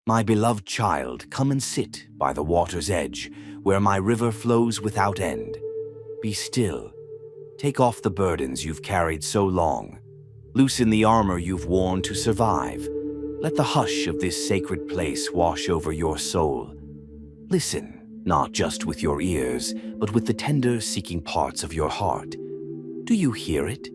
My beloved child, come and sit by the water's edge, where my river flows without end. Be still. Take off the burdens you've carried so long. Loosen the armor you've worn to survive. Let the hush of this sacred place wash over your soul. Listen, not just with your ears, but with the tender, seeking parts of your heart. Do you hear it?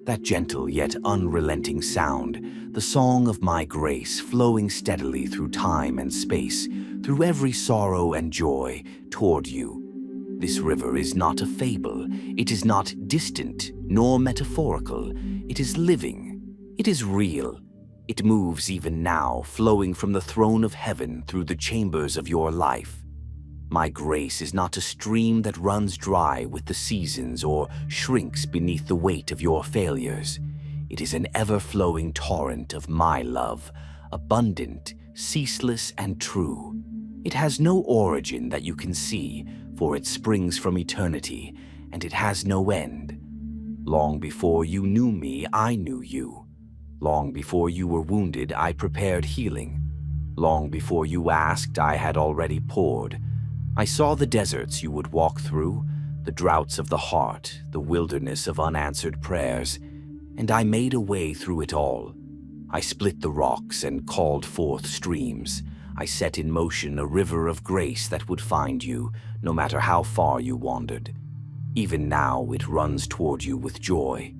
That gentle yet unrelenting sound, the song of my grace flowing steadily through time and space, through every sorrow and joy toward you. This river is not a fable. It is not distant nor metaphorical. It is living. It is real. It moves even now, flowing from the throne of heaven through the chambers of your life. My grace is not a stream that runs dry with the seasons or shrinks beneath the weight of your failures. It is an ever-flowing torrent of my love, abundant, ceaseless, and true. It has no origin that you can see, for it springs from eternity, and it has no end. Long before you knew me, I knew you. Long before you were wounded, I prepared healing. Long before you asked, I had already poured. I saw the deserts you would walk through, the droughts of the heart, the wilderness of unanswered prayers, and I made a way through it all. I split the rocks and called forth streams. I set in motion a river of grace that would find you, no matter how far you wandered. Even now it runs toward you with joy.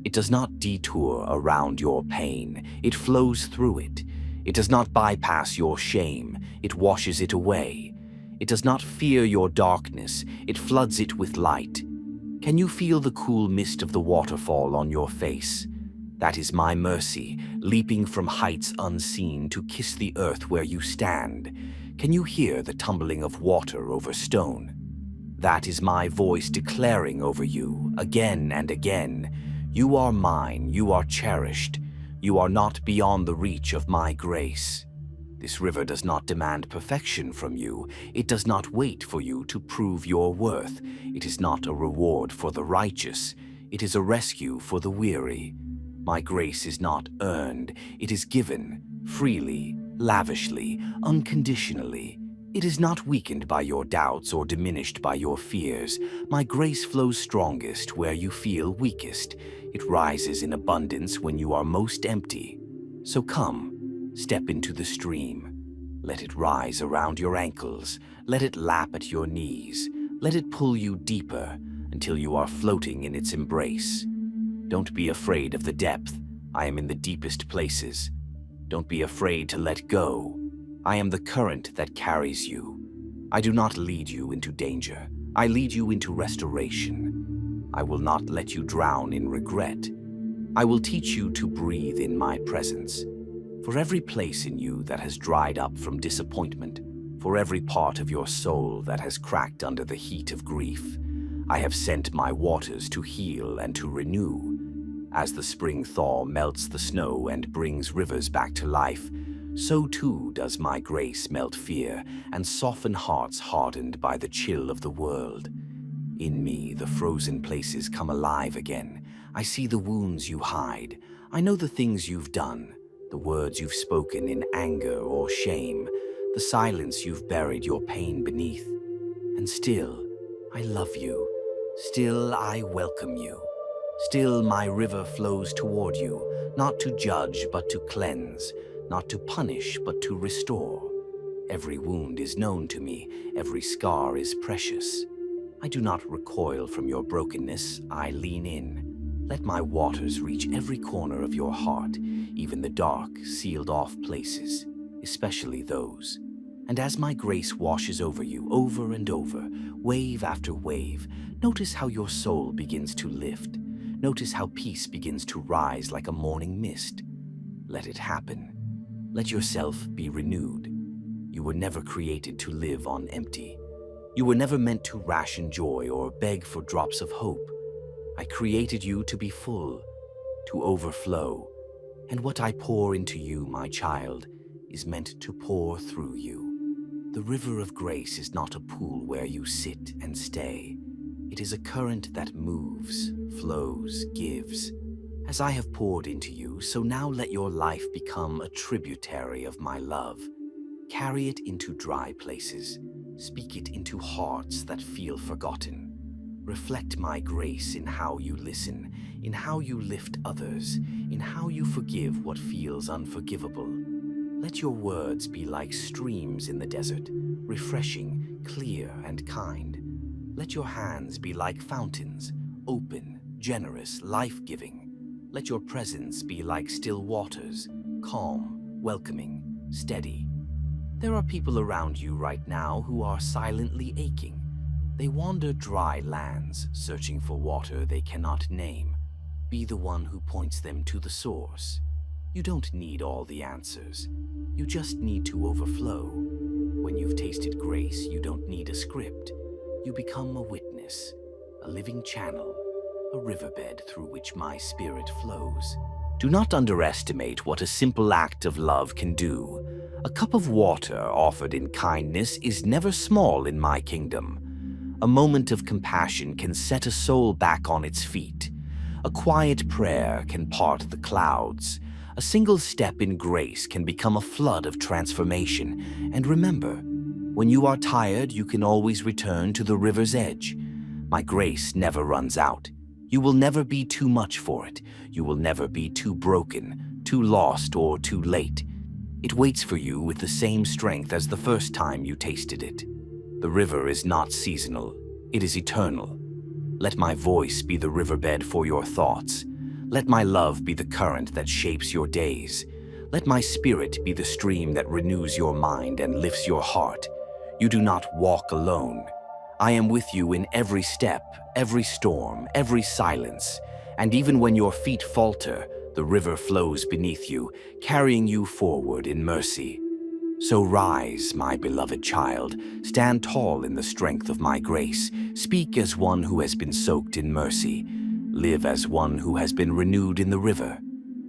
It does not detour around your pain. It flows through it. It does not bypass your shame. It washes it away. It does not fear your darkness. It floods it with light. Can you feel the cool mist of the waterfall on your face? That is my mercy, leaping from heights unseen to kiss the earth where you stand. Can you hear the tumbling of water over stone? That is my voice declaring over you, again and again, you are mine, you are cherished, you are not beyond the reach of my grace. This river does not demand perfection from you. It does not wait for you to prove your worth. It is not a reward for the righteous. It is a rescue for the weary. My grace is not earned. It is given, freely, lavishly, unconditionally. It is not weakened by your doubts or diminished by your fears. My grace flows strongest where you feel weakest. It rises in abundance when you are most empty. So come. Step into the stream. Let it rise around your ankles. Let it lap at your knees. Let it pull you deeper until you are floating in its embrace. Don't be afraid of the depth. I am in the deepest places. Don't be afraid to let go. I am the current that carries you. I do not lead you into danger. I lead you into restoration. I will not let you drown in regret. I will teach you to breathe in my presence. For every place in you that has dried up from disappointment, for every part of your soul that has cracked under the heat of grief, I have sent my waters to heal and to renew. As the spring thaw melts the snow and brings rivers back to life, so too does my grace melt fear and soften hearts hardened by the chill of the world. In me, the frozen places come alive again. I see the wounds you hide. I know the things you've done. The words you've spoken in anger or shame, the silence you've buried your pain beneath. And still, I love you. Still, I welcome you. Still, my river flows toward you, not to judge but to cleanse, not to punish but to restore. Every wound is known to me, every scar is precious. I do not recoil from your brokenness, I lean in. Let my waters reach every corner of your heart, even the dark, sealed-off places, especially those. And as my grace washes over you over and over, wave after wave, notice how your soul begins to lift. Notice how peace begins to rise like a morning mist. Let it happen. Let yourself be renewed. You were never created to live on empty. You were never meant to ration joy or beg for drops of hope. I created you to be full, to overflow. And what I pour into you, my child, is meant to pour through you. The river of grace is not a pool where you sit and stay. It is a current that moves, flows, gives. As I have poured into you, so now let your life become a tributary of my love. Carry it into dry places. Speak it into hearts that feel forgotten. Reflect my grace in how you listen, in how you lift others, in how you forgive what feels unforgivable. Let your words be like streams in the desert, refreshing, clear, and kind. Let your hands be like fountains, open, generous, life-giving. Let your presence be like still waters, calm, welcoming, steady. There are people around you right now who are silently aching. They wander dry lands, searching for water they cannot name. Be the one who points them to the source. You don't need all the answers. You just need to overflow. When you've tasted grace, you don't need a script. You become a witness, a living channel, a riverbed through which my spirit flows. Do not underestimate what a simple act of love can do. A cup of water offered in kindness is never small in my kingdom. A moment of compassion can set a soul back on its feet. A quiet prayer can part the clouds. A single step in grace can become a flood of transformation. And remember, when you are tired, you can always return to the river's edge. My grace never runs out. You will never be too much for it. You will never be too broken, too lost, or too late. It waits for you with the same strength as the first time you tasted it. The river is not seasonal. It is eternal. Let my voice be the riverbed for your thoughts. Let my love be the current that shapes your days. Let my spirit be the stream that renews your mind and lifts your heart. You do not walk alone. I am with you in every step, every storm, every silence. And even when your feet falter, the river flows beneath you, carrying you forward in mercy. So rise, my beloved child. Stand tall in the strength of my grace. Speak as one who has been soaked in mercy. Live as one who has been renewed in the river.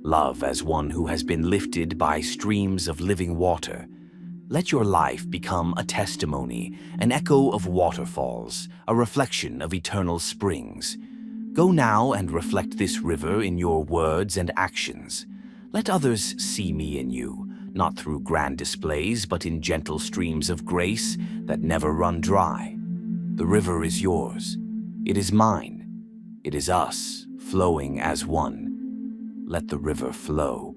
Love as one who has been lifted by streams of living water. Let your life become a testimony, an echo of waterfalls, a reflection of eternal springs. Go now and reflect this river in your words and actions. Let others see me in you, not through grand displays, but in gentle streams of grace that never run dry. The river is yours. It is mine. It is us, flowing as one. Let the river flow.